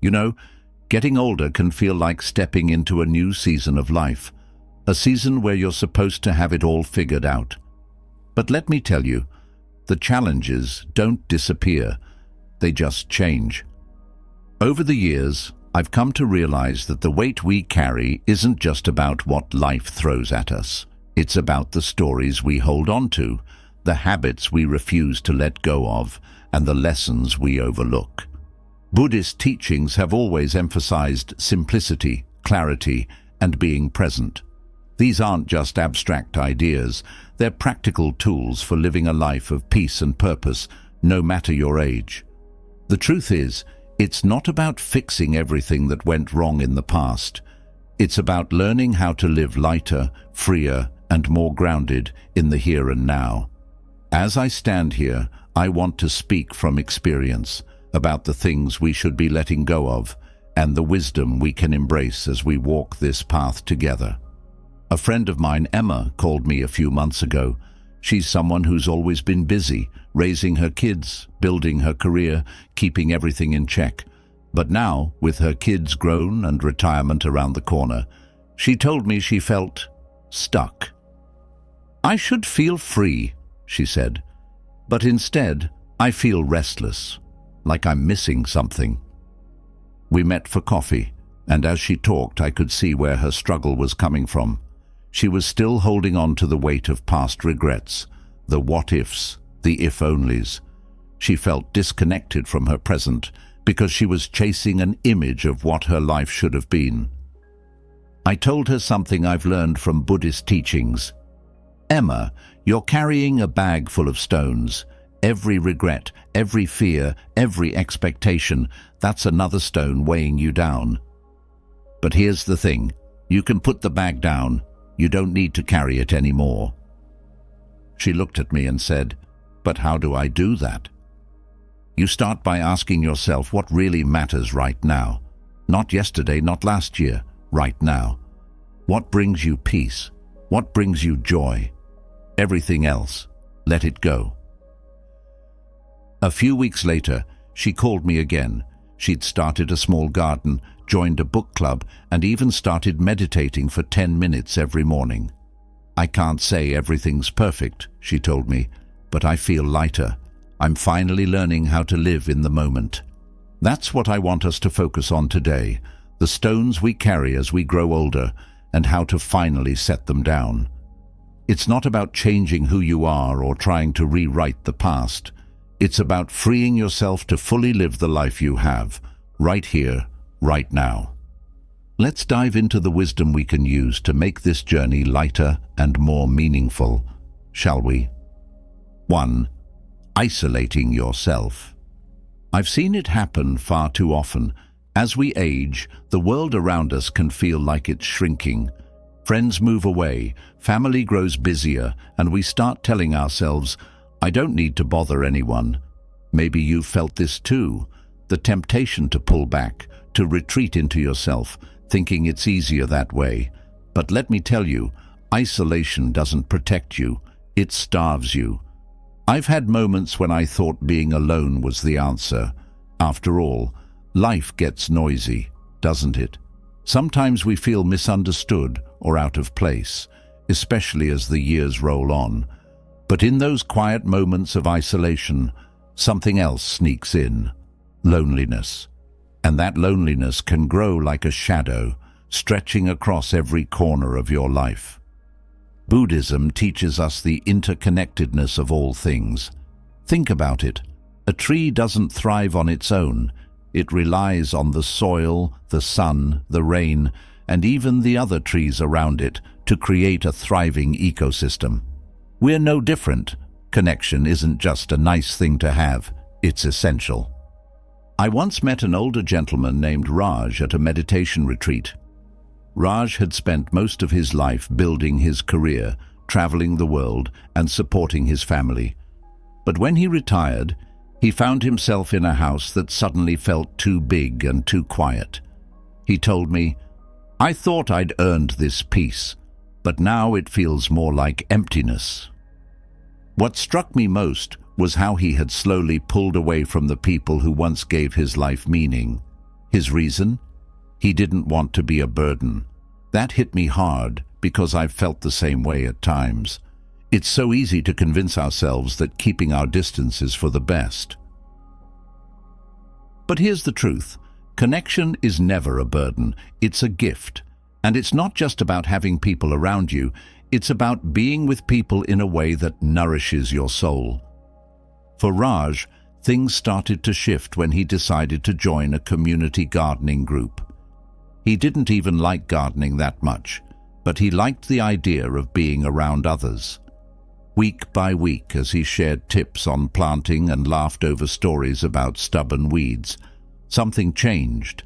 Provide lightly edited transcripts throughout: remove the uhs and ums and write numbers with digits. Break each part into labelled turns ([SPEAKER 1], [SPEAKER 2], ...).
[SPEAKER 1] You know, getting older can feel like stepping into a new season of life, a season where you're supposed to have it all figured out. But let me tell you, the challenges don't disappear, they just change. Over the years, I've come to realize that the weight we carry isn't just about what life throws at us. It's about the stories we hold on to, the habits we refuse to let go of, and the lessons we overlook. Buddhist teachings have always emphasized simplicity, clarity, and being present. These aren't just abstract ideas, they're practical tools for living a life of peace and purpose, no matter your age. The truth is, it's not about fixing everything that went wrong in the past. It's about learning how to live lighter, freer, and more grounded in the here and now. As I stand here, I want to speak from experience about the things we should be letting go of and the wisdom we can embrace as we walk this path together. A friend of mine, Emma, called me a few months ago. She's someone who's always been busy, raising her kids, building her career, keeping everything in check. But now, with her kids grown and retirement around the corner, she told me she felt stuck. "I should feel free," she said, "but instead I feel restless, like I'm missing something." We met for coffee, and as she talked I could see where her struggle was coming from. She was still holding on to the weight of past regrets, the what-ifs, the if-onlys. She felt disconnected from her present because she was chasing an image of what her life should have been. I told her something I've learned from Buddhist teachings. "Emma, you're carrying a bag full of stones. Every regret, every fear, every expectation, that's another stone weighing you down. But here's the thing, you can put the bag down. You don't need to carry it anymore." She looked at me and said, "But how do I do that?" You start by asking yourself what really matters right now. Not yesterday, not last year, right now. What brings you peace? What brings you joy? Everything else, let it go. A few weeks later, she called me again. She'd started a small garden, joined a book club, and even started meditating for 10 minutes every morning. "I can't say everything's perfect," she told me, "but I feel lighter. I'm finally learning how to live in the moment." That's what I want us to focus on today, the stones we carry as we grow older, and how to finally set them down. It's not about changing who you are or trying to rewrite the past. It's about freeing yourself to fully live the life you have, right here, right now. Let's dive into the wisdom we can use to make this journey lighter and more meaningful, shall we? 1. Isolating yourself. I've seen it happen far too often. As we age, the world around us can feel like it's shrinking. Friends move away, family grows busier, and we start telling ourselves, "I don't need to bother anyone." Maybe you've felt this too, the temptation to pull back, to retreat into yourself, thinking it's easier that way. But let me tell you, isolation doesn't protect you, it starves you. I've had moments when I thought being alone was the answer. After all, life gets noisy, doesn't it? Sometimes we feel misunderstood or out of place, especially as the years roll on. But in those quiet moments of isolation, something else sneaks in: loneliness. And that loneliness can grow like a shadow, stretching across every corner of your life. Buddhism teaches us the interconnectedness of all things. Think about it. A tree doesn't thrive on its own. It relies on the soil, the sun, the rain, and even the other trees around it to create a thriving ecosystem. We're no different. Connection isn't just a nice thing to have, it's essential. I once met an older gentleman named Raj at a meditation retreat. Raj had spent most of his life building his career, traveling the world, and supporting his family. But when he retired, he found himself in a house that suddenly felt too big and too quiet. He told me, "I thought I'd earned this peace, but now it feels more like emptiness." What struck me most was how he had slowly pulled away from the people who once gave his life meaning. His reason? He didn't want to be a burden. That hit me hard because I've felt the same way at times. It's so easy to convince ourselves that keeping our distance is for the best. But here's the truth. Connection is never a burden. It's a gift. And it's not just about having people around you. It's about being with people in a way that nourishes your soul. For Raj, things started to shift when he decided to join a community gardening group. He didn't even like gardening that much, but he liked the idea of being around others. Week by week, as he shared tips on planting and laughed over stories about stubborn weeds, something changed.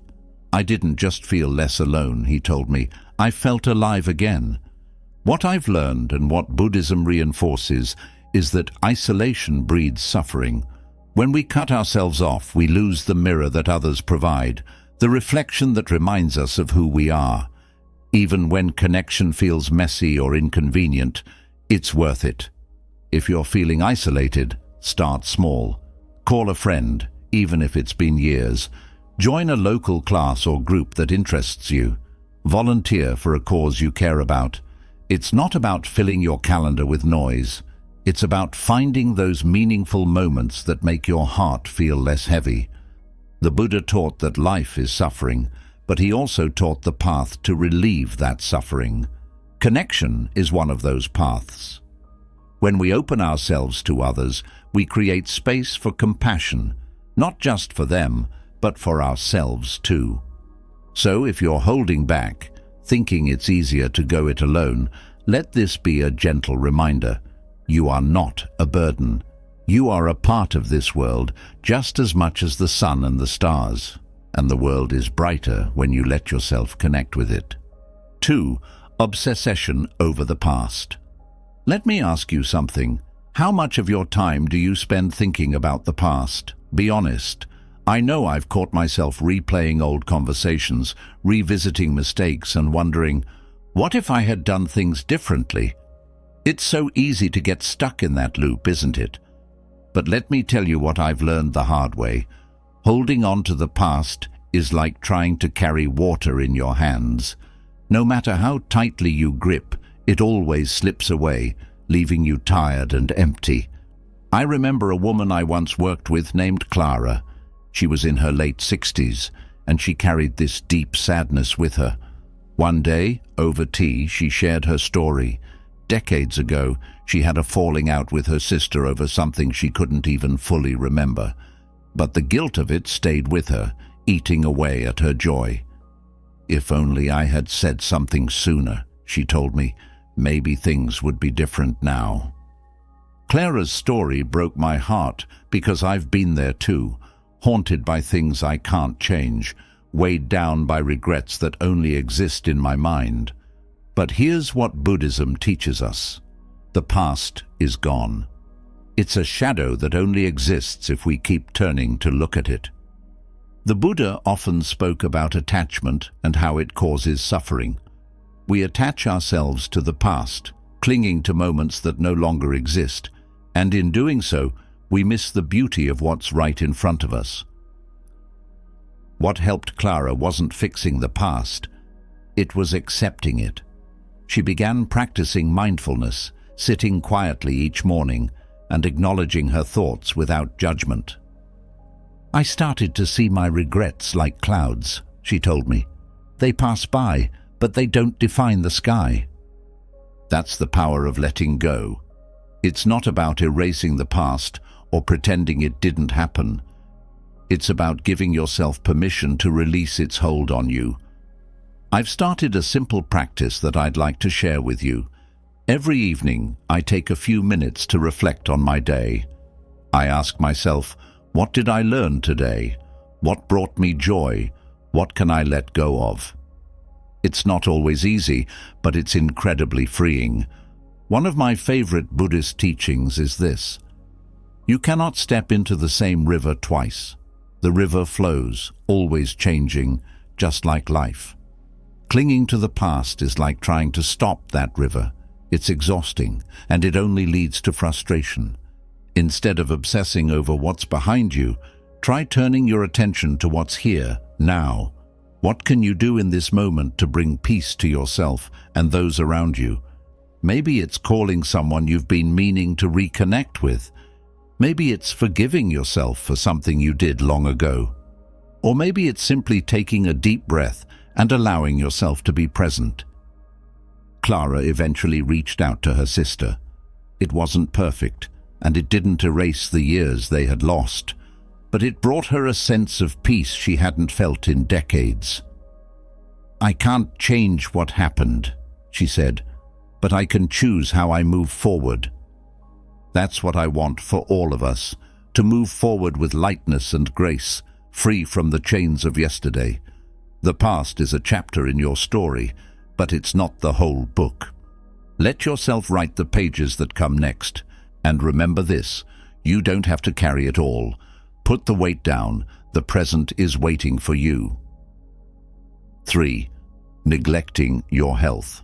[SPEAKER 1] I didn't just feel less alone, he told me. I felt alive again. What I've learned and what Buddhism reinforces is that isolation breeds suffering. When we cut ourselves off, we lose the mirror that others provide, the reflection that reminds us of who we are. Even when connection feels messy or inconvenient, it's worth it. If you're feeling isolated, start small. Call a friend, even if it's been years. Join a local class or group that interests you. Volunteer for a cause you care about. It's not about filling your calendar with noise. It's about finding those meaningful moments that make your heart feel less heavy. The Buddha taught that life is suffering, but he also taught the path to relieve that suffering. Connection is one of those paths. When we open ourselves to others, we create space for compassion, not just for them, but for ourselves too. So if you're holding back, thinking it's easier to go it alone, let this be a gentle reminder. You are not a burden. You are a part of this world just as much as the sun and the stars, and the world is brighter when you let yourself connect with it. 2. Obsession over the past. Let me ask you something. How much of your time do you spend thinking about the past? Be honest. I know I've caught myself replaying old conversations, revisiting mistakes and wondering, what if I had done things differently? It's so easy to get stuck in that loop, isn't it? But let me tell you what I've learned the hard way. Holding on to the past is like trying to carry water in your hands. No matter how tightly you grip, it always slips away, leaving you tired and empty. I remember a woman I once worked with named Clara. She was in her late 60s, and she carried this deep sadness with her. One day, over tea, she shared her story. Decades ago, she had a falling out with her sister over something she couldn't even fully remember. But the guilt of it stayed with her, eating away at her joy. "If only I had said something sooner," she told me. "Maybe things would be different now." Clara's story broke my heart because I've been there too, haunted by things I can't change, weighed down by regrets that only exist in my mind. But here's what Buddhism teaches us. The past is gone. It's a shadow that only exists if we keep turning to look at it. The Buddha often spoke about attachment and how it causes suffering. We attach ourselves to the past, clinging to moments that no longer exist, and in doing so, we miss the beauty of what's right in front of us. What helped Clara wasn't fixing the past, it was accepting it. She began practicing mindfulness, sitting quietly each morning and acknowledging her thoughts without judgment. "I started to see my regrets like clouds," she told me. "They pass by, but they don't define the sky." That's the power of letting go. It's not about erasing the past or pretending it didn't happen. It's about giving yourself permission to release its hold on you. I've started a simple practice that I'd like to share with you. Every evening, I take a few minutes to reflect on my day. I ask myself, what did I learn today? What brought me joy? What can I let go of? It's not always easy, but it's incredibly freeing. One of my favorite Buddhist teachings is this: you cannot step into the same river twice. The river flows, always changing, just like life. Clinging to the past is like trying to stop that river. It's exhausting, and it only leads to frustration. Instead of obsessing over what's behind you, try turning your attention to what's here, Now, what can you do in this moment to bring peace to yourself and those around you? Maybe it's calling someone you've been meaning to reconnect with. Maybe it's forgiving yourself for something you did long ago. Or maybe it's simply taking a deep breath and allowing yourself to be present. Clara eventually reached out to her sister. It wasn't perfect, and it didn't erase the years they had lost, but it brought her a sense of peace she hadn't felt in decades. "I can't change what happened," she said, "but I can choose how I move forward." That's what I want for all of us, to move forward with lightness and grace, free from the chains of yesterday. The past is a chapter in your story, but it's not the whole book. Let yourself write the pages that come next, and remember this: you don't have to carry it all. Put the weight down. The present is waiting for you. 3. Neglecting your health.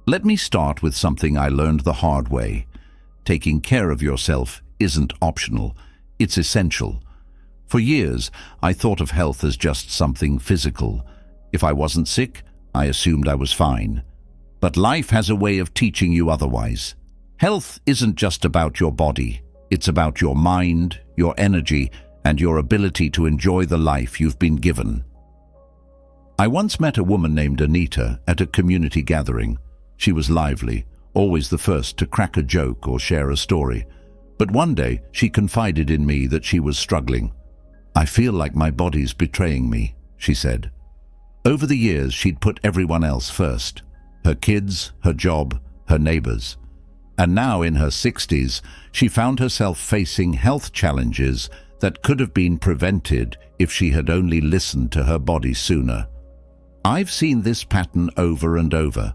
[SPEAKER 1] Let me start with something I learned the hard way. Taking care of yourself isn't optional, it's essential. For years, I thought of health as just something physical. If I wasn't sick, I assumed I was fine. But life has a way of teaching you otherwise. Health isn't just about your body. It's about your mind, your energy, and your ability to enjoy the life you've been given. I once met a woman named Anita at a community gathering. She was lively, always the first to crack a joke or share a story. But one day, she confided in me that she was struggling. "I feel like my body's betraying me," she said. Over the years, she'd put everyone else first. Her kids, her job, her neighbors. And now in her 60s, she found herself facing health challenges that could have been prevented if she had only listened to her body sooner. I've seen this pattern over and over.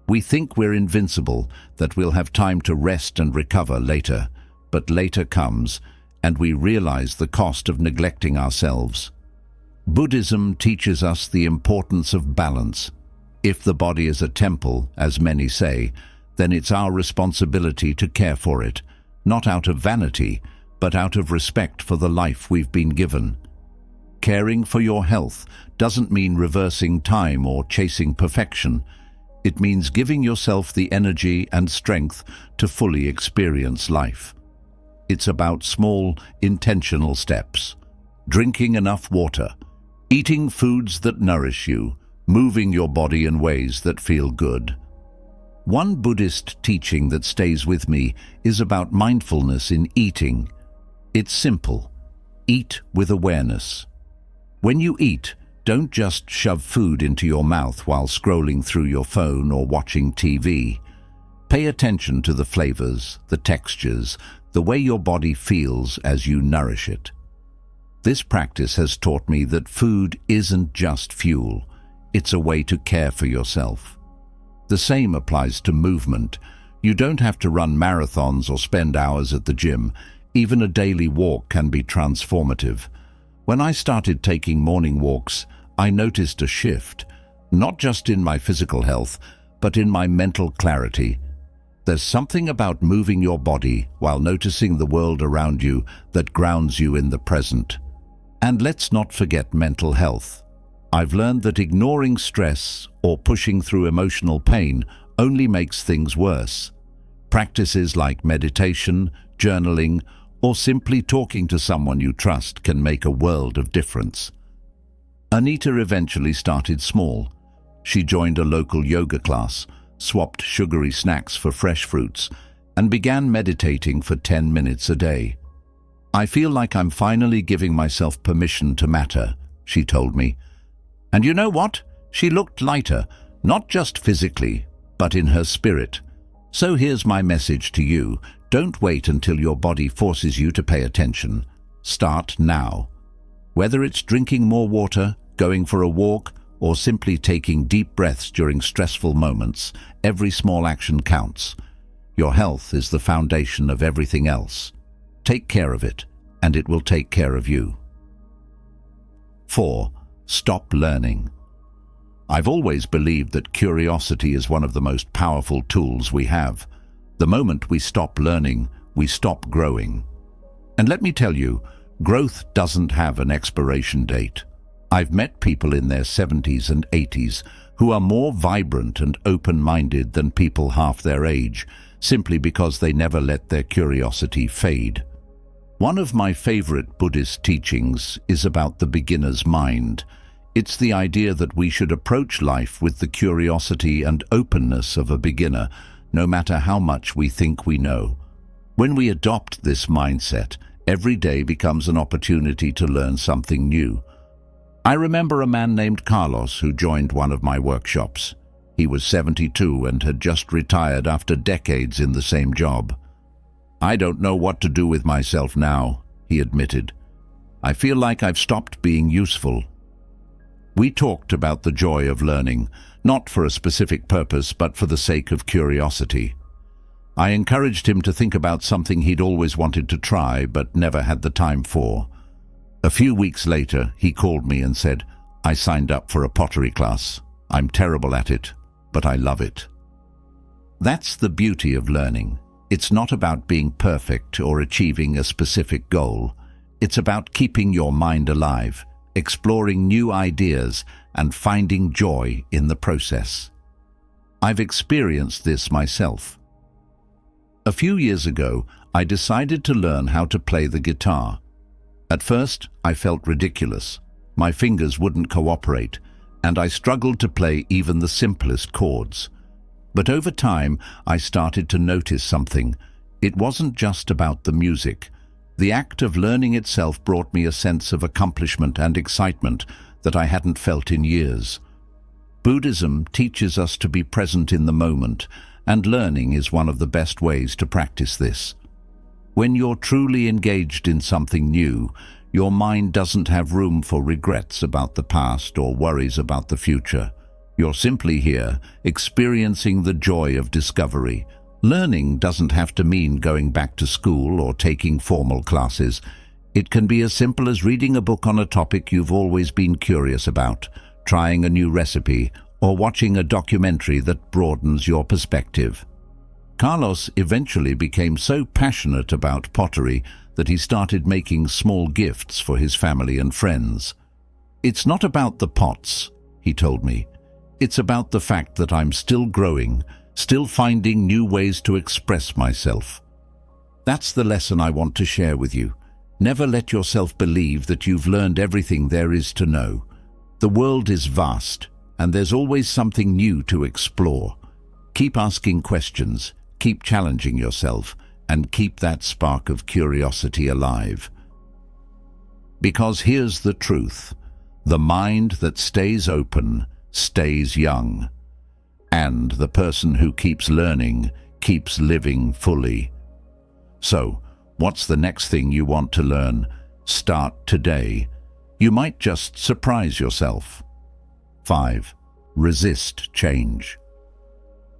[SPEAKER 1] We think we're invincible, that we'll have time to rest and recover later. But later comes, and we realize the cost of neglecting ourselves. Buddhism teaches us the importance of balance. If the body is a temple, as many say, then it's our responsibility to care for it, not out of vanity, but out of respect for the life we've been given. Caring for your health doesn't mean reversing time or chasing perfection. It means giving yourself the energy and strength to fully experience life. It's about small, intentional steps. Drinking enough water, eating foods that nourish you, moving your body in ways that feel good. One Buddhist teaching that stays with me is about mindfulness in eating. It's simple. Eat with awareness. When you eat, don't just shove food into your mouth while scrolling through your phone or watching TV. Pay attention to the flavors, the textures, the way your body feels as you nourish it. This practice has taught me that food isn't just fuel. It's a way to care for yourself. The same applies to movement. You don't have to run marathons or spend hours at the gym. Even a daily walk can be transformative. When I started taking morning walks, I noticed a shift, not just in my physical health, but in my mental clarity. There's something about moving your body while noticing the world around you that grounds you in the present. And let's not forget mental health. I've learned that ignoring stress or pushing through emotional pain only makes things worse. Practices like meditation, journaling, or simply talking to someone you trust can make a world of difference. Anita eventually started small. She joined a local yoga class, swapped sugary snacks for fresh fruits, and began meditating for 10 minutes a day. "I feel like I'm finally giving myself permission to matter," she told me. And you know what? She looked lighter, not just physically, but in her spirit. So here's my message to you. Don't wait until your body forces you to pay attention. Start now. Whether it's drinking more water, going for a walk, or simply taking deep breaths during stressful moments, every small action counts. Your health is the foundation of everything else. Take care of it, and it will take care of you. 4. Stop learning. I've always believed that curiosity is one of the most powerful tools we have. The moment we stop learning, we stop growing. And let me tell you, growth doesn't have an expiration date. I've met people in their 70s and 80s who are more vibrant and open-minded than people half their age, simply because they never let their curiosity fade. One of my favorite Buddhist teachings is about the beginner's mind. It's the idea that we should approach life with the curiosity and openness of a beginner, no matter how much we think we know. When we adopt this mindset, every day becomes an opportunity to learn something new. I remember a man named Carlos who joined one of my workshops. He was 72 and had just retired after decades in the same job. "I don't know what to do with myself now," he admitted. "I feel like I've stopped being useful." We talked about the joy of learning, not for a specific purpose, but for the sake of curiosity. I encouraged him to think about something he'd always wanted to try, but never had the time for. A few weeks later, he called me and said, "I signed up for a pottery class. I'm terrible at it, but I love it." That's the beauty of learning. It's not about being perfect or achieving a specific goal. It's about keeping your mind alive, exploring new ideas, and finding joy in the process. I've experienced this myself. A few years ago, I decided to learn how to play the guitar. At first, I felt ridiculous. My fingers wouldn't cooperate, and I struggled to play even the simplest chords. But over time, I started to notice something. It wasn't just about the music. The act of learning itself brought me a sense of accomplishment and excitement that I hadn't felt in years. Buddhism teaches us to be present in the moment, and learning is one of the best ways to practice this. When you're truly engaged in something new, your mind doesn't have room for regrets about the past or worries about the future. You're simply here, experiencing the joy of discovery. Learning doesn't have to mean going back to school or taking formal classes. It can be as simple as reading a book on a topic you've always been curious about, trying a new recipe, or watching a documentary that broadens your perspective. Carlos eventually became so passionate about pottery that he started making small gifts for his family and friends. "It's not about the pots," he told me. "It's about the fact that I'm still growing, still finding new ways to express myself." That's the lesson I want to share with you. Never let yourself believe that you've learned everything there is to know. The world is vast, and there's always something new to explore. Keep asking questions, keep challenging yourself, and keep that spark of curiosity alive. Because here's the truth: the mind that stays open stays young, and the person who keeps learning keeps living fully. So, what's the next thing you want to learn? Start today. You might just surprise yourself. 5. Resist change.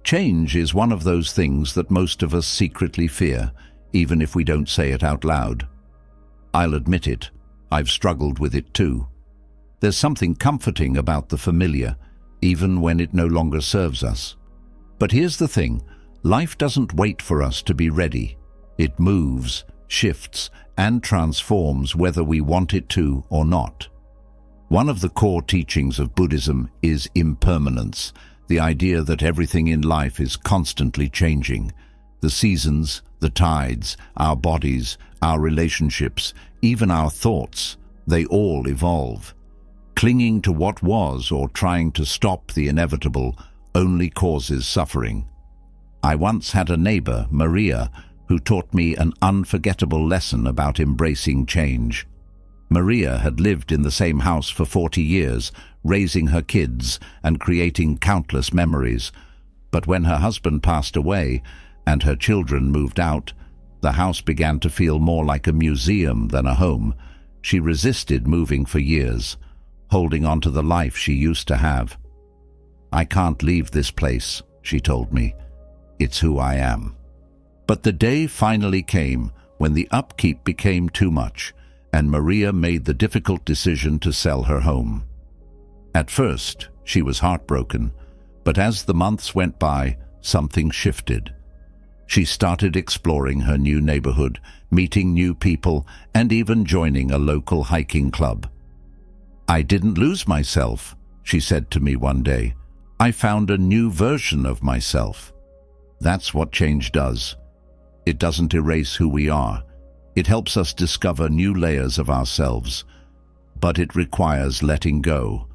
[SPEAKER 1] Change is one of those things that most of us secretly fear, even if we don't say it out loud. I'll admit it, I've struggled with it too. There's something comforting about the familiar, even when it no longer serves us. But here's the thing: life doesn't wait for us to be ready. It moves, shifts, and transforms whether we want it to or not. One of the core teachings of Buddhism is impermanence, the idea that everything in life is constantly changing. The seasons, the tides, our bodies, our relationships, even our thoughts, they all evolve. Clinging to what was or trying to stop the inevitable only causes suffering. I once had a neighbor, Maria, who taught me an unforgettable lesson about embracing change. Maria had lived in the same house for 40 years, raising her kids and creating countless memories. But when her husband passed away and her children moved out, the house began to feel more like a museum than a home. She resisted moving for years, holding on to the life she used to have. "I can't leave this place," she told me. "It's who I am." But the day finally came when the upkeep became too much, and Maria made the difficult decision to sell her home. At first, she was heartbroken, but as the months went by, something shifted. She started exploring her new neighborhood, meeting new people, and even joining a local hiking club. "I didn't lose myself," she said to me one day. "I found a new version of myself." That's what change does. It doesn't erase who we are. It helps us discover new layers of ourselves. But it requires letting go.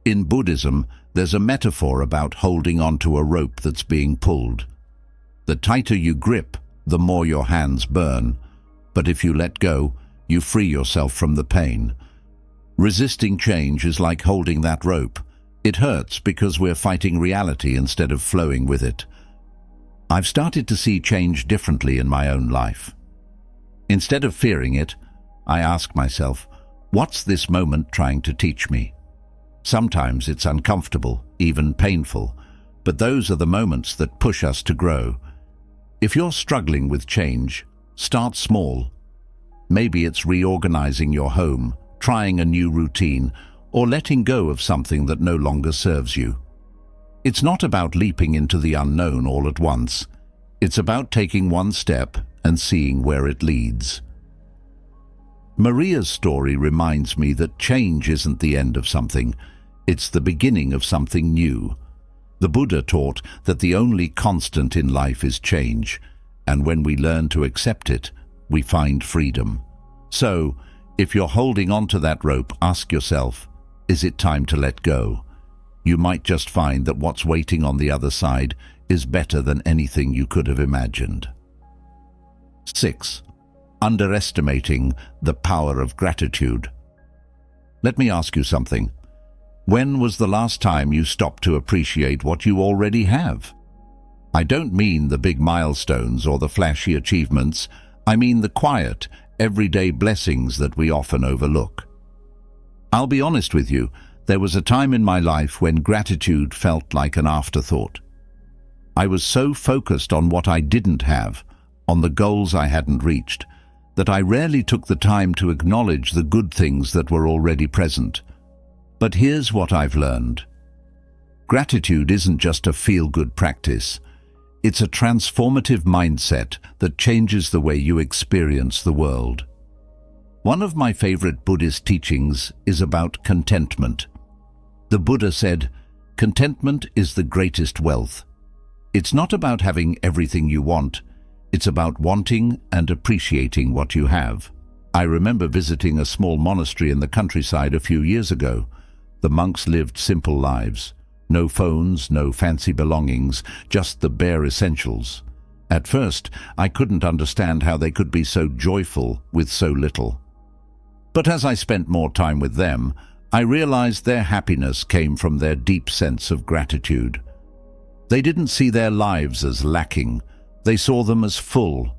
[SPEAKER 1] In Buddhism, there's a metaphor about holding onto a rope that's being pulled. The tighter you grip, the more your hands burn. But if you let go, you free yourself from the pain. Resisting change is like holding that rope. It hurts because we're fighting reality instead of flowing with it. I've started to see change differently in my own life. Instead of fearing it, I ask myself, what's this moment trying to teach me? Sometimes it's uncomfortable, even painful, but those are the moments that push us to grow. If you're struggling with change, start small. Maybe it's reorganizing your home, trying a new routine, or letting go of something that no longer serves you. It's not about leaping into the unknown all at once. It's about taking one step and seeing where it leads. Maria's story reminds me that change isn't the end of something, it's the beginning of something new. The Buddha taught that the only constant in life is change, and when we learn to accept it, we find freedom. So, if you're holding on to that rope, ask yourself, is it time to let go? You might just find that what's waiting on the other side is better than anything you could have imagined. 6. Underestimating the power of gratitude. Let me ask you something. When was the last time you stopped to appreciate what you already have? I don't mean the big milestones or the flashy achievements. I mean the quiet, everyday blessings that we often overlook. I'll be honest with you, there was a time in my life when gratitude felt like an afterthought. I was so focused on what I didn't have, on the goals I hadn't reached, that I rarely took the time to acknowledge the good things that were already present. But here's what I've learned. Gratitude isn't just a feel-good practice. It's a transformative mindset that changes the way you experience the world. One of my favorite Buddhist teachings is about contentment. The Buddha said, "Contentment is the greatest wealth." It's not about having everything you want. It's about wanting and appreciating what you have. I remember visiting a small monastery in the countryside a few years ago. The monks lived simple lives. No phones, no fancy belongings, just the bare essentials. At first, I couldn't understand how they could be so joyful with so little. But as I spent more time with them, I realized their happiness came from their deep sense of gratitude. They didn't see their lives as lacking. They saw them as full.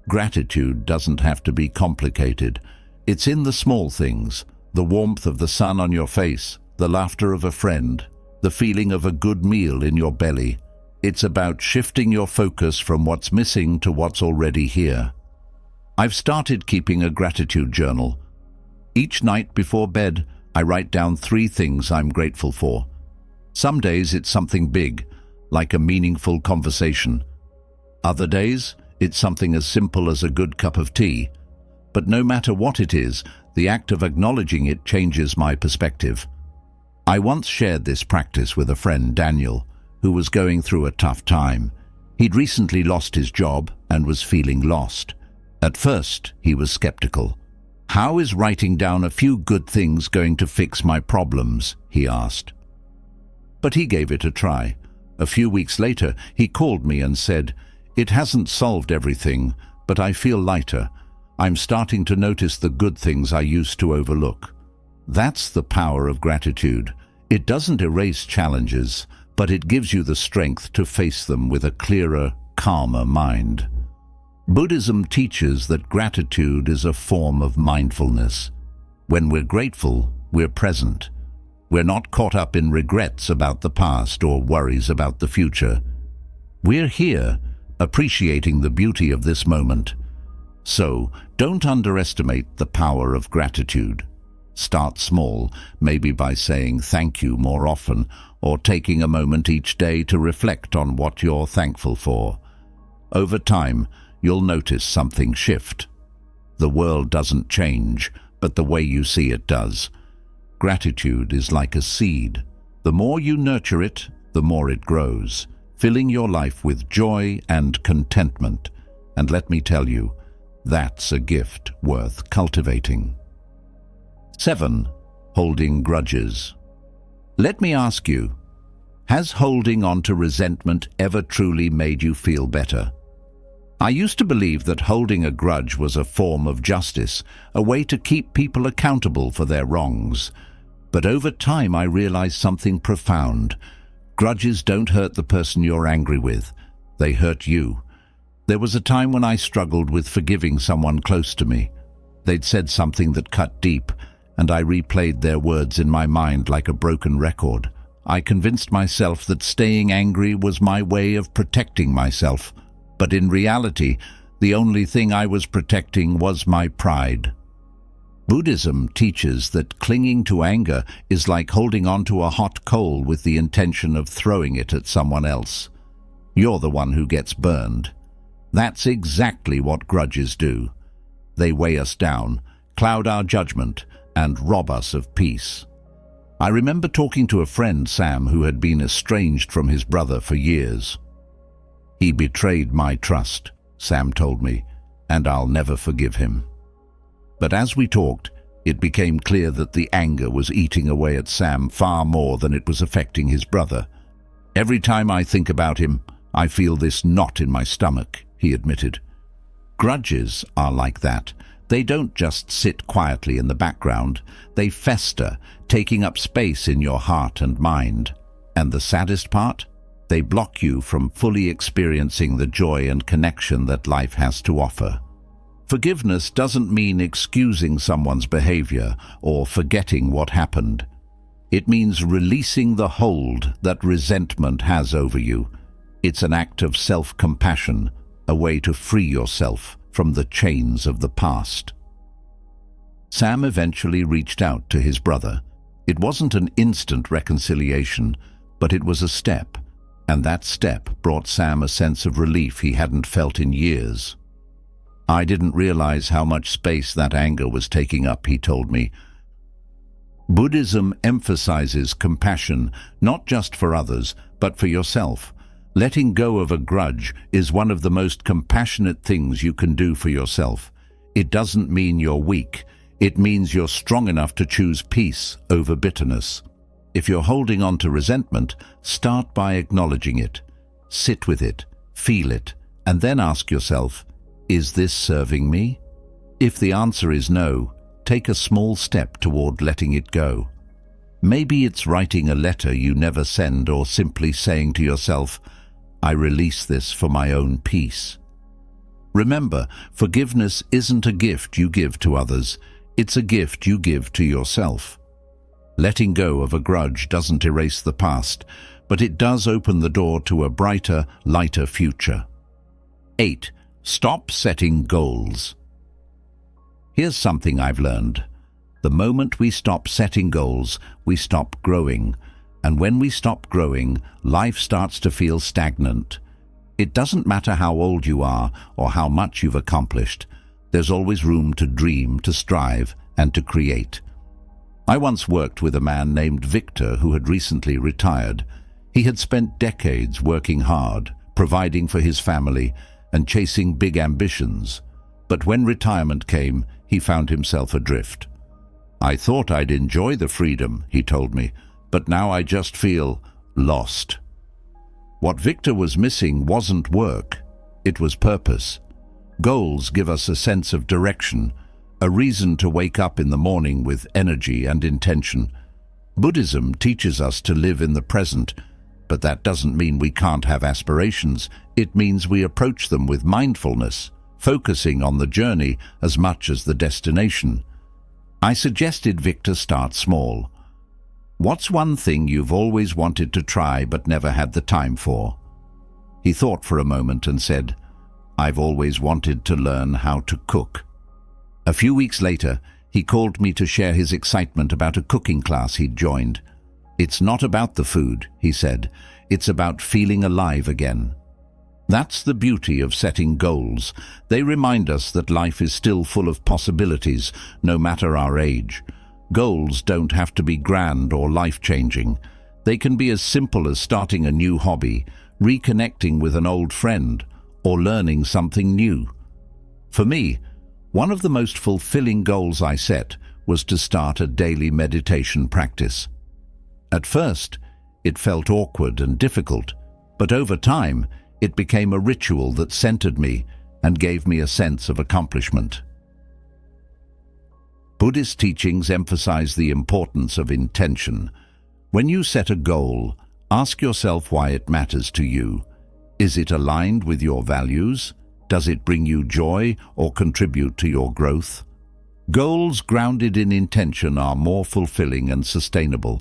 [SPEAKER 1] Gratitude doesn't have to be complicated. It's in the small things, the warmth of the sun on your face, the laughter of a friend, the feeling of a good meal in your belly. It's about shifting your focus from what's missing to what's already here. I've started keeping a gratitude journal. Each night before bed, I write down 3 things I'm grateful for. Some days it's something big, like a meaningful conversation. Other days, it's something as simple as a good cup of tea. But no matter what it is, the act of acknowledging it changes my perspective. I once shared this practice with a friend, Daniel, who was going through a tough time. He'd recently lost his job and was feeling lost. At first, he was skeptical. "How is writing down a few good things going to fix my problems?" he asked. But he gave it a try. A few weeks later, he called me and said, "It hasn't solved everything, but I feel lighter. I'm starting to notice the good things I used to overlook." That's the power of gratitude. It doesn't erase challenges, but it gives you the strength to face them with a clearer, calmer mind. Buddhism teaches that gratitude is a form of mindfulness. When we're grateful, we're present. We're not caught up in regrets about the past or worries about the future. We're here, appreciating the beauty of this moment. So, don't underestimate the power of gratitude. Start small, maybe by saying thank you more often, or taking a moment each day to reflect on what you're thankful for. Over time, you'll notice something shift. The world doesn't change, but the way you see it does. gratitude is like a seed. The more you nurture it, the more it grows, filling your life with joy and contentment. And let me tell you, that's a gift worth cultivating. 7. Holding grudges. Let me ask you, has holding on to resentment ever truly made you feel better? I used to believe that holding a grudge was a form of justice, a way to keep people accountable for their wrongs. But over time I realized something profound. Grudges don't hurt the person you're angry with. They hurt you. There was a time when I struggled with forgiving someone close to me. They'd said something that cut deep, and I replayed their words in my mind like a broken record. I convinced myself that staying angry was my way of protecting myself. But in reality, the only thing I was protecting was my pride. Buddhism teaches that clinging to anger is like holding on to a hot coal with the intention of throwing it at someone else. You're the one who gets burned. That's exactly what grudges do. They weigh us down, cloud our judgment, and rob us of peace. I remember talking to a friend, Sam, who had been estranged from his brother for years. "He betrayed my trust," Sam told me, "and I'll never forgive him." But as we talked, it became clear that the anger was eating away at Sam far more than it was affecting his brother. "Every time I think about him, I feel this knot in my stomach," he admitted. Grudges are like that. They don't just sit quietly in the background. They fester, taking up space in your heart and mind. And the saddest part? They block you from fully experiencing the joy and connection that life has to offer. Forgiveness doesn't mean excusing someone's behavior or forgetting what happened. It means releasing the hold that resentment has over you. It's an act of self-compassion, a way to free yourself from the chains of the past. Sam eventually reached out to his brother. It wasn't an instant reconciliation, but it was a step. And that step brought Sam a sense of relief he hadn't felt in years. "I didn't realize how much space that anger was taking up," he told me. Buddhism emphasizes compassion, not just for others, but for yourself. Letting go of a grudge is one of the most compassionate things you can do for yourself. It doesn't mean you're weak. It means you're strong enough to choose peace over bitterness. If you're holding on to resentment, start by acknowledging it. Sit with it, feel it, and then ask yourself, is this serving me? If the answer is no, take a small step toward letting it go. Maybe it's writing a letter you never send, or simply saying to yourself, "I release this for my own peace." Remember, forgiveness isn't a gift you give to others. It's a gift you give to yourself. Letting go of a grudge doesn't erase the past, but it does open the door to a brighter, lighter future. 8. Stop setting goals. Here's something I've learned. The moment we stop setting goals, we stop growing. And when we stop growing, life starts to feel stagnant. It doesn't matter how old you are or how much you've accomplished. There's always room to dream, to strive, and to create. I once worked with a man named Victor who had recently retired. He had spent decades working hard, providing for his family, and chasing big ambitions. But when retirement came, he found himself adrift. "I thought I'd enjoy the freedom," he told me, "but now I just feel lost." What Victor was missing wasn't work, it was purpose. Goals give us a sense of direction, a reason to wake up in the morning with energy and intention. Buddhism teaches us to live in the present, but that doesn't mean we can't have aspirations. It means we approach them with mindfulness, focusing on the journey as much as the destination. I suggested Victor start small. "What's one thing you've always wanted to try but never had the time for?" He thought for a moment and said, "I've always wanted to learn how to cook." A few weeks later, he called me to share his excitement about a cooking class he'd joined. "It's not about the food," he said. "It's about feeling alive again." That's the beauty of setting goals. They remind us that life is still full of possibilities, no matter our age. Goals don't have to be grand or life-changing. They can be as simple as starting a new hobby, reconnecting with an old friend, or learning something new. For me, one of the most fulfilling goals I set was to start a daily meditation practice. At first, it felt awkward and difficult, but over time, it became a ritual that centered me and gave me a sense of accomplishment. Buddhist teachings emphasize the importance of intention. When you set a goal, ask yourself why it matters to you. Is it aligned with your values? Does it bring you joy or contribute to your growth? Goals grounded in intention are more fulfilling and sustainable.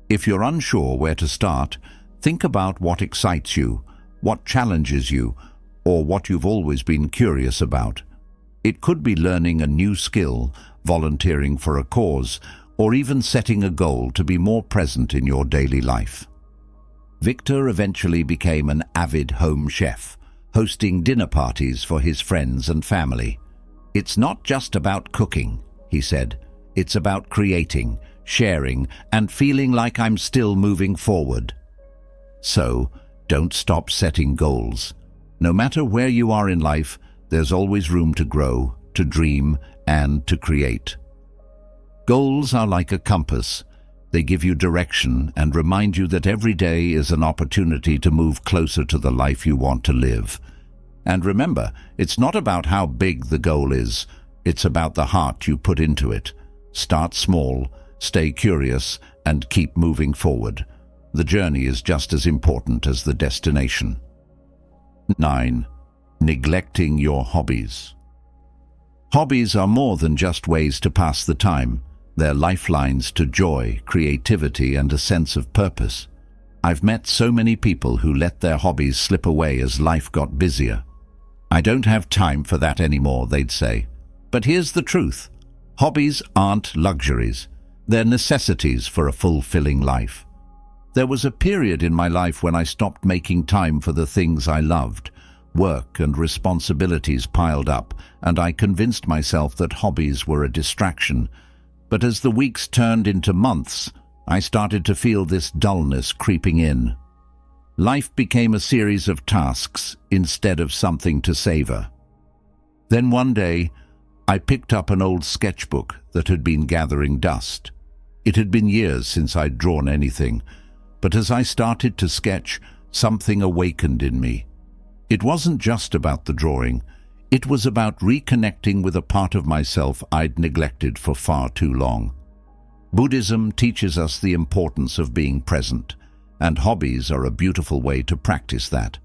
[SPEAKER 1] If you're unsure where to start, think about what excites you, what challenges you, or what you've always been curious about. It could be learning a new skill, volunteering for a cause, or even setting a goal to be more present in your daily life. Victor eventually became an avid home chef, hosting dinner parties for his friends and family. "It's not just about cooking," he said. "It's about creating, sharing, and feeling like I'm still moving forward." So, don't stop setting goals. No matter where you are in life, there's always room to grow, to dream, and to create. Goals are like a compass. They give you direction and remind you that every day is an opportunity to move closer to the life you want to live. And remember, it's not about how big the goal is, it's about the heart you put into it. Start small, stay curious, and keep moving forward. The journey is just as important as the destination. 9. Neglecting your hobbies. Hobbies are more than just ways to pass the time. They're lifelines to joy, creativity, and a sense of purpose. I've met so many people who let their hobbies slip away as life got busier. "I don't have time for that anymore," they'd say. But here's the truth. Hobbies aren't luxuries. They're necessities for a fulfilling life. There was a period in my life when I stopped making time for the things I loved. Work and responsibilities piled up, and I convinced myself that hobbies were a distraction. But as the weeks turned into months, I started to feel this dullness creeping in. Life became a series of tasks instead of something to savor. Then one day, I picked up an old sketchbook that had been gathering dust. It had been years since I'd drawn anything, but as I started to sketch, something awakened in me. It wasn't just about the drawing. It was about reconnecting with a part of myself I'd neglected for far too long. Buddhism teaches us the importance of being present, and hobbies are a beautiful way to practice that.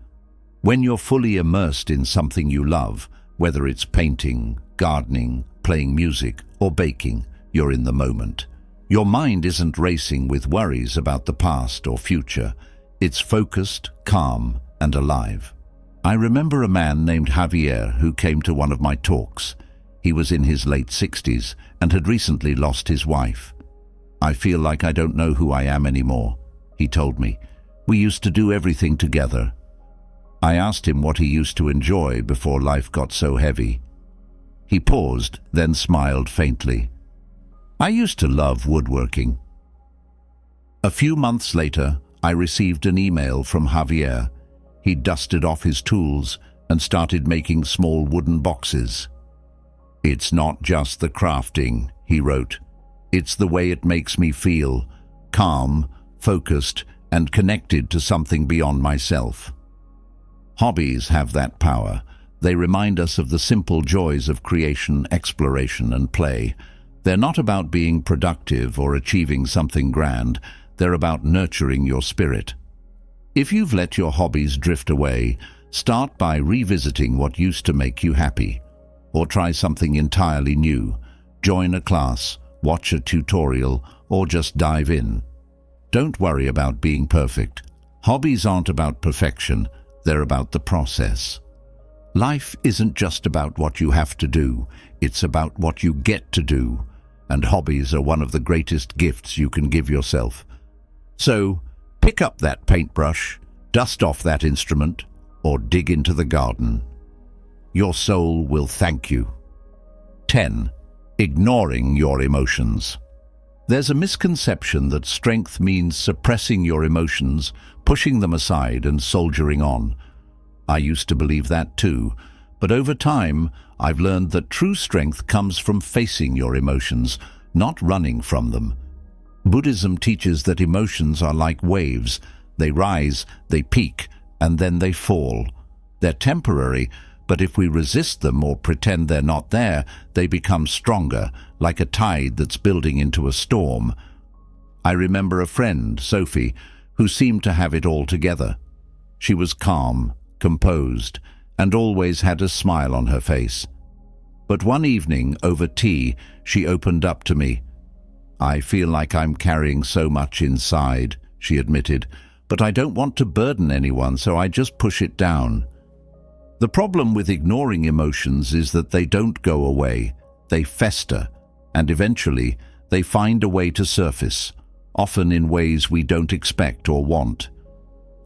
[SPEAKER 1] When you're fully immersed in something you love, whether it's painting, gardening, playing music, or baking, you're in the moment. Your mind isn't racing with worries about the past or future. It's focused, calm, and alive. I remember a man named Javier who came to one of my talks. He was in his late 60s and had recently lost his wife. "I feel like I don't know who I am anymore," he told me. "We used to do everything together." I asked him what he used to enjoy before life got so heavy. He paused, then smiled faintly. "I used to love woodworking." A few months later, I received an email from Javier. He dusted off his tools and started making small wooden boxes. "It's not just the crafting," he wrote. "It's the way it makes me feel, calm, focused, and connected to something beyond myself." Hobbies have that power. They remind us of the simple joys of creation, exploration, and play. They're not about being productive or achieving something grand. They're about nurturing your spirit. If you've let your hobbies drift away, start by revisiting what used to make you happy. Or try something entirely new. Join a class, watch a tutorial, or just dive in. Don't worry about being perfect. Hobbies aren't about perfection, they're about the process. Life isn't just about what you have to do, it's about what you get to do. And hobbies are one of the greatest gifts you can give yourself. So, pick up that paintbrush, dust off that instrument, or dig into the garden. Your soul will thank you. 10. Ignoring your emotions. There's a misconception that strength means suppressing your emotions, pushing them aside and soldiering on. I used to believe that too, but over time I've learned that true strength comes from facing your emotions, not running from them. Buddhism teaches that emotions are like waves. They rise, they peak, and then they fall. They're temporary, but if we resist them or pretend they're not there, they become stronger, like a tide that's building into a storm. I remember a friend, Sophie, who seemed to have it all together. She was calm, composed, and always had a smile on her face. But one evening, over tea, she opened up to me. "I feel like I'm carrying so much inside," she admitted, "but I don't want to burden anyone, so I just push it down." The problem with ignoring emotions is that they don't go away. They fester, and eventually they find a way to surface, often in ways we don't expect or want.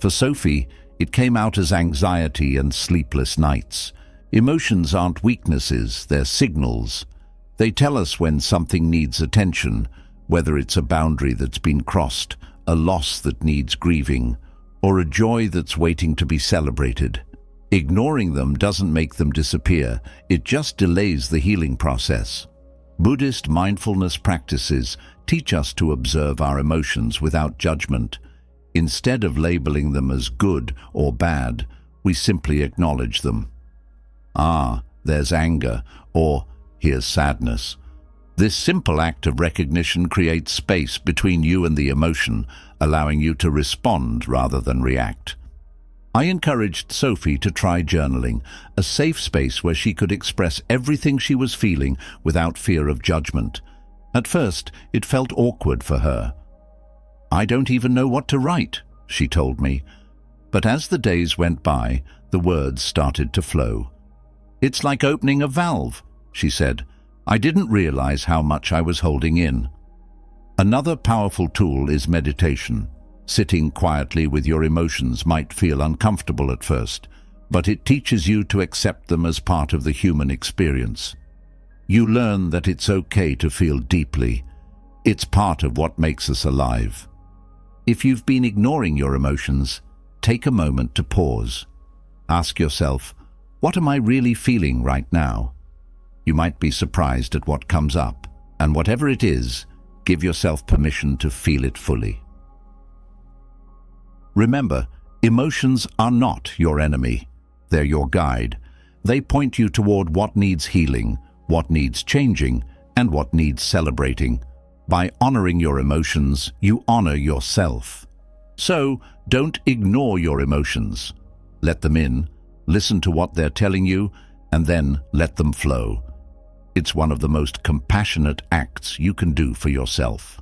[SPEAKER 1] For Sophie, it came out as anxiety and sleepless nights. Emotions aren't weaknesses, they're signals. They tell us when something needs attention, whether it's a boundary that's been crossed, a loss that needs grieving, or a joy that's waiting to be celebrated. Ignoring them doesn't make them disappear, it just delays the healing process. Buddhist mindfulness practices teach us to observe our emotions without judgment. Instead of labeling them as good or bad, we simply acknowledge them. "Ah, there's anger," or "here's sadness." This simple act of recognition creates space between you and the emotion, allowing you to respond rather than react. I encouraged Sophie to try journaling, a safe space where she could express everything she was feeling without fear of judgment. At first, it felt awkward for her. "I don't even know what to write," she told me. But as the days went by, the words started to flow. "It's like opening a valve," she said. "I didn't realize how much I was holding in." Another powerful tool is meditation. Sitting quietly with your emotions might feel uncomfortable at first, but it teaches you to accept them as part of the human experience. You learn that it's okay to feel deeply. It's part of what makes us alive. If you've been ignoring your emotions, take a moment to pause. Ask yourself, what am I really feeling right now? You might be surprised at what comes up, and whatever it is, give yourself permission to feel it fully. Remember, emotions are not your enemy. They're your guide. They point you toward what needs healing, what needs changing, and what needs celebrating. By honoring your emotions, you honor yourself. So, don't ignore your emotions. Let them in, listen to what they're telling you, and then let them flow. It's one of the most compassionate acts you can do for yourself.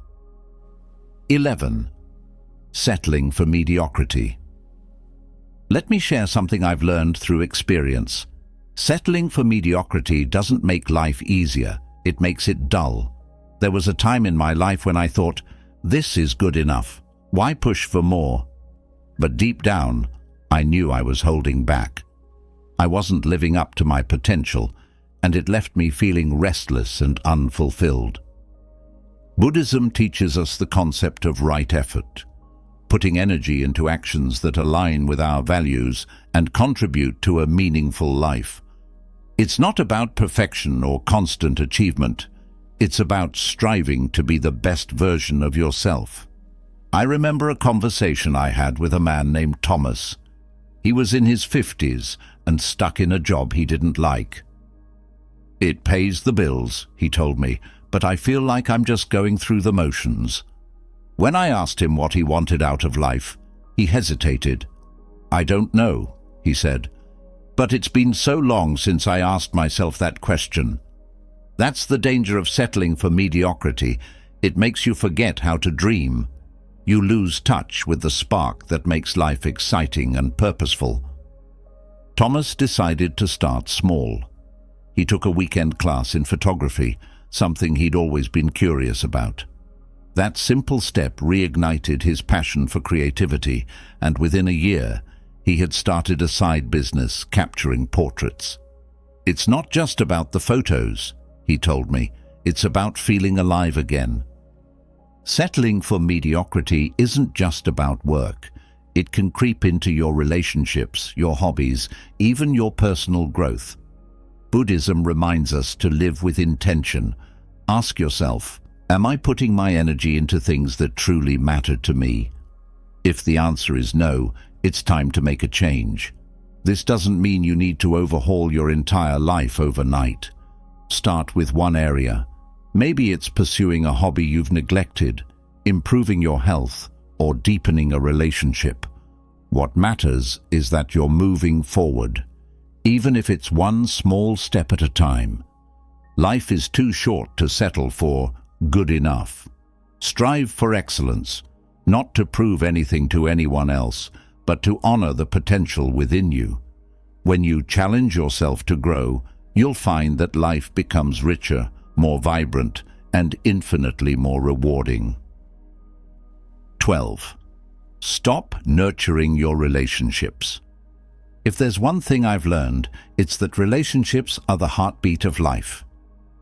[SPEAKER 1] 11. Settling for mediocrity. Let me share something I've learned through experience. Settling for mediocrity doesn't make life easier, it makes it dull. There was a time in my life when I thought, this is good enough, why push for more? But deep down, I knew I was holding back. I wasn't living up to my potential, and it left me feeling restless and unfulfilled. Buddhism teaches us the concept of right effort, putting energy into actions that align with our values and contribute to a meaningful life. It's not about perfection or constant achievement. It's about striving to be the best version of yourself. I remember a conversation I had with a man named Thomas. He was in his 50s and stuck in a job he didn't like. "It pays the bills," he told me, "but I feel like I'm just going through the motions." When I asked him what he wanted out of life, he hesitated. "I don't know," he said, "but it's been so long since I asked myself that question." That's the danger of settling for mediocrity. It makes you forget how to dream. You lose touch with the spark that makes life exciting and purposeful. Thomas decided to start small. He took a weekend class in photography, something he'd always been curious about. That simple step reignited his passion for creativity, and within a year, he had started a side business capturing portraits. "It's not just about the photos," he told me. "It's about feeling alive again." Settling for mediocrity isn't just about work. It can creep into your relationships, your hobbies, even your personal growth. Buddhism reminds us to live with intention. Ask yourself, am I putting my energy into things that truly matter to me? If the answer is no, it's time to make a change. This doesn't mean you need to overhaul your entire life overnight. Start with one area. Maybe it's pursuing a hobby you've neglected, improving your health, or deepening a relationship. What matters is that you're moving forward, even if it's one small step at a time. Life is too short to settle for good enough. Strive for excellence, not to prove anything to anyone else, but to honor the potential within you. When you challenge yourself to grow, you'll find that life becomes richer, more vibrant, and infinitely more rewarding. 12. Stop nurturing your relationships. If there's one thing I've learned, it's that relationships are the heartbeat of life.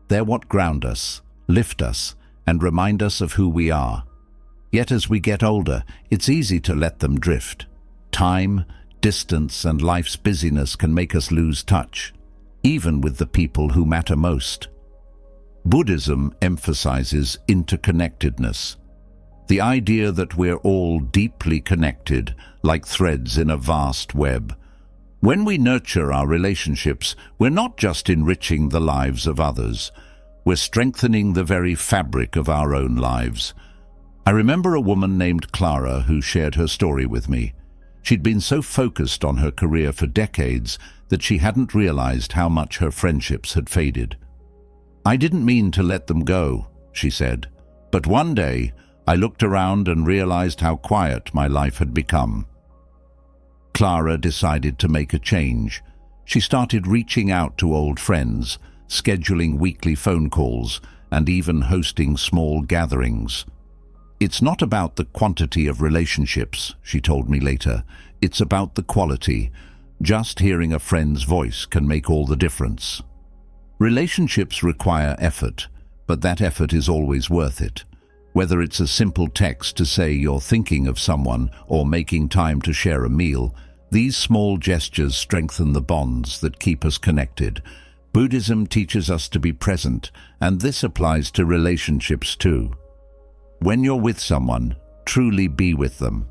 [SPEAKER 1] They're what ground us, lift us, and remind us of who we are. Yet as we get older, it's easy to let them drift. Time, distance, and life's busyness can make us lose touch, even with the people who matter most. Buddhism emphasizes interconnectedness. The idea that we're all deeply connected, like threads in a vast web. When we nurture our relationships, we're not just enriching the lives of others, we're strengthening the very fabric of our own lives. I remember a woman named Clara who shared her story with me. She'd been so focused on her career for decades that she hadn't realized how much her friendships had faded. "I didn't mean to let them go," she said, "but one day I looked around and realized how quiet my life had become." Clara decided to make a change. She started reaching out to old friends, scheduling weekly phone calls, and even hosting small gatherings. "It's not about the quantity of relationships," she told me later. "It's about the quality. Just hearing a friend's voice can make all the difference." Relationships require effort, but that effort is always worth it. Whether it's a simple text to say you're thinking of someone or making time to share a meal, these small gestures strengthen the bonds that keep us connected. Buddhism teaches us to be present, and this applies to relationships too. When you're with someone, truly be with them.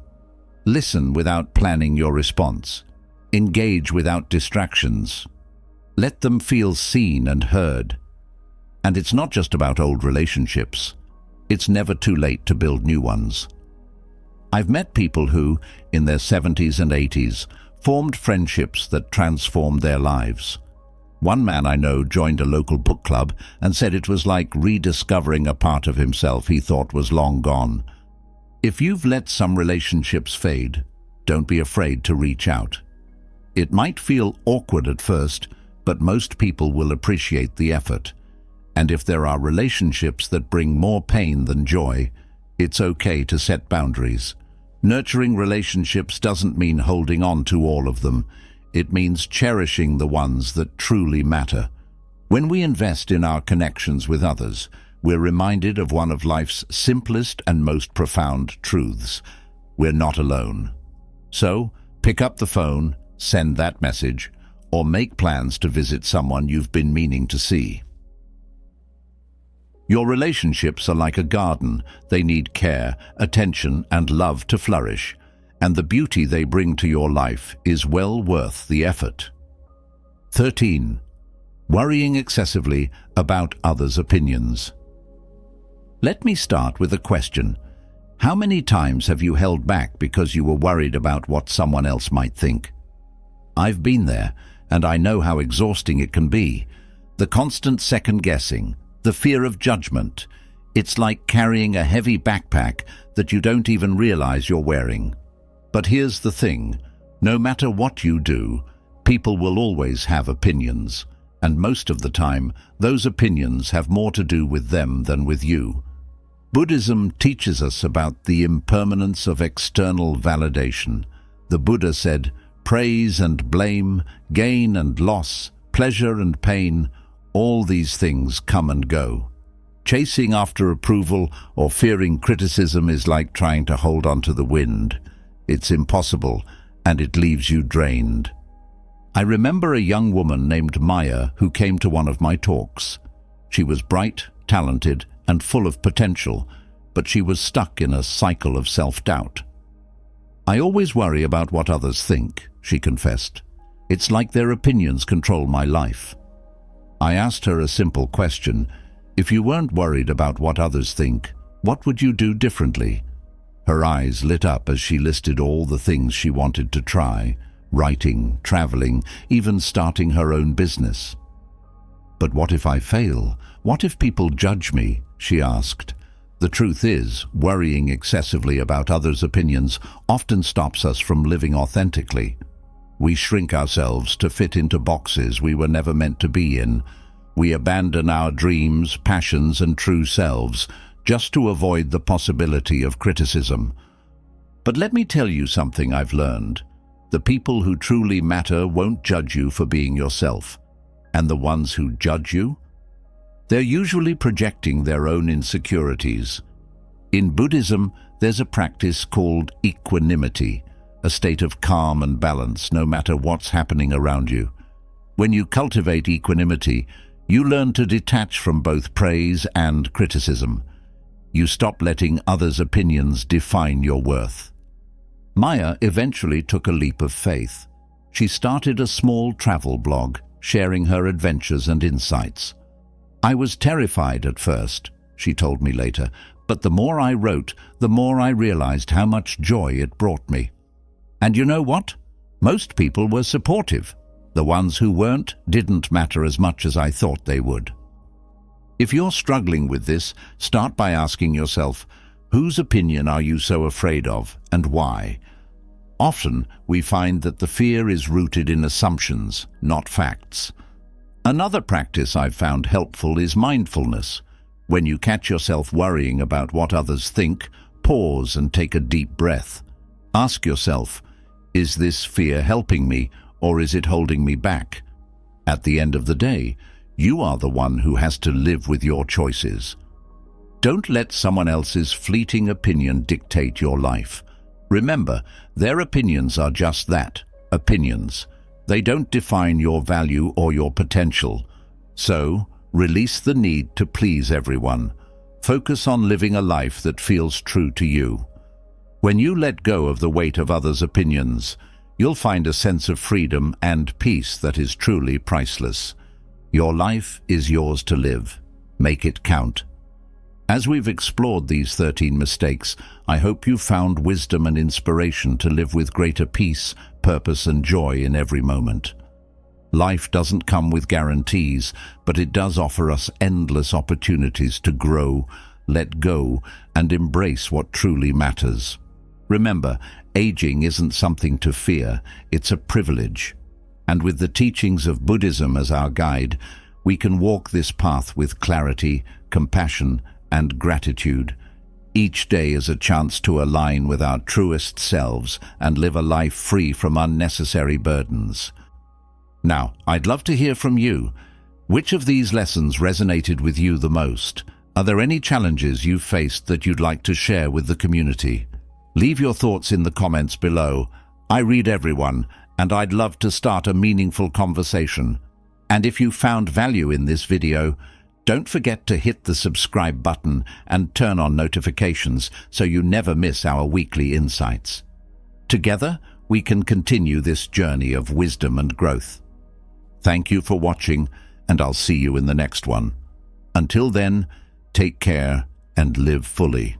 [SPEAKER 1] Listen without planning your response. Engage without distractions. Let them feel seen and heard. And it's not just about old relationships. It's never too late to build new ones. I've met people who, in their 70s and 80s, formed friendships that transformed their lives. One man I know joined a local book club and said it was like rediscovering a part of himself he thought was long gone. If you've let some relationships fade, don't be afraid to reach out. It might feel awkward at first, but most people will appreciate the effort. And if there are relationships that bring more pain than joy, it's okay to set boundaries. Nurturing relationships doesn't mean holding on to all of them. It means cherishing the ones that truly matter. When we invest in our connections with others, we're reminded of one of life's simplest and most profound truths. We're not alone. So, pick up the phone, send that message, or make plans to visit someone you've been meaning to see. Your relationships are like a garden. They need care, attention, and love to flourish. And the beauty they bring to your life is well worth the effort. 13. Worrying excessively about others' opinions. Let me start with a question. How many times have you held back because you were worried about what someone else might think? I've been there, and I know how exhausting it can be. The constant second-guessing, the fear of judgment. It's like carrying a heavy backpack that you don't even realize you're wearing. But here's the thing, no matter what you do, people will always have opinions, and most of the time, those opinions have more to do with them than with you. Buddhism teaches us about the impermanence of external validation. The Buddha said, praise and blame, gain and loss, pleasure and pain, all these things come and go. Chasing after approval or fearing criticism is like trying to hold on to the wind. It's impossible, and it leaves you drained. I remember a young woman named Maya who came to one of my talks. She was bright, talented, and full of potential, but she was stuck in a cycle of self-doubt. "I always worry about what others think," she confessed. "It's like their opinions control my life." I asked her a simple question. If you weren't worried about what others think, what would you do differently? Her eyes lit up as she listed all the things she wanted to try: writing, traveling, even starting her own business. "But what if I fail? What if people judge me?" she asked. The truth is, worrying excessively about others' opinions often stops us from living authentically. We shrink ourselves to fit into boxes we were never meant to be in. We abandon our dreams, passions, and true selves just to avoid the possibility of criticism. But let me tell you something I've learned. The people who truly matter won't judge you for being yourself. And the ones who judge you? They're usually projecting their own insecurities. In Buddhism, there's a practice called equanimity, a state of calm and balance no matter what's happening around you. When you cultivate equanimity, you learn to detach from both praise and criticism. You stop letting others' opinions define your worth. Maya eventually took a leap of faith. She started a small travel blog, sharing her adventures and insights. "I was terrified at first," she told me later, "but the more I wrote, the more I realized how much joy it brought me." And you know what? Most people were supportive. The ones who weren't didn't matter as much as I thought they would. If you're struggling with this, start by asking yourself, whose opinion are you so afraid of, and why? Often, we find that the fear is rooted in assumptions, not facts. Another practice I've found helpful is mindfulness. When you catch yourself worrying about what others think, pause and take a deep breath. Ask yourself, is this fear helping me, or is it holding me back? At the end of the day, you are the one who has to live with your choices. Don't let someone else's fleeting opinion dictate your life. Remember, their opinions are just that, opinions. They don't define your value or your potential. So, release the need to please everyone. Focus on living a life that feels true to you. When you let go of the weight of others' opinions, you'll find a sense of freedom and peace that is truly priceless. Your life is yours to live. Make it count. As we've explored these 13 mistakes, I hope you found wisdom and inspiration to live with greater peace, purpose, and joy in every moment. Life doesn't come with guarantees, but it does offer us endless opportunities to grow, let go, and embrace what truly matters. Remember, aging isn't something to fear, it's a privilege. And with the teachings of Buddhism as our guide, we can walk this path with clarity, compassion, and gratitude. Each day is a chance to align with our truest selves and live a life free from unnecessary burdens. Now, I'd love to hear from you. Which of these lessons resonated with you the most? Are there any challenges you've faced that you'd like to share with the community? Leave your thoughts in the comments below. I read everyone, and I'd love to start a meaningful conversation. And if you found value in this video, don't forget to hit the subscribe button and turn on notifications so you never miss our weekly insights. Together, we can continue this journey of wisdom and growth. Thank you for watching, and I'll see you in the next one. Until then, take care and live fully.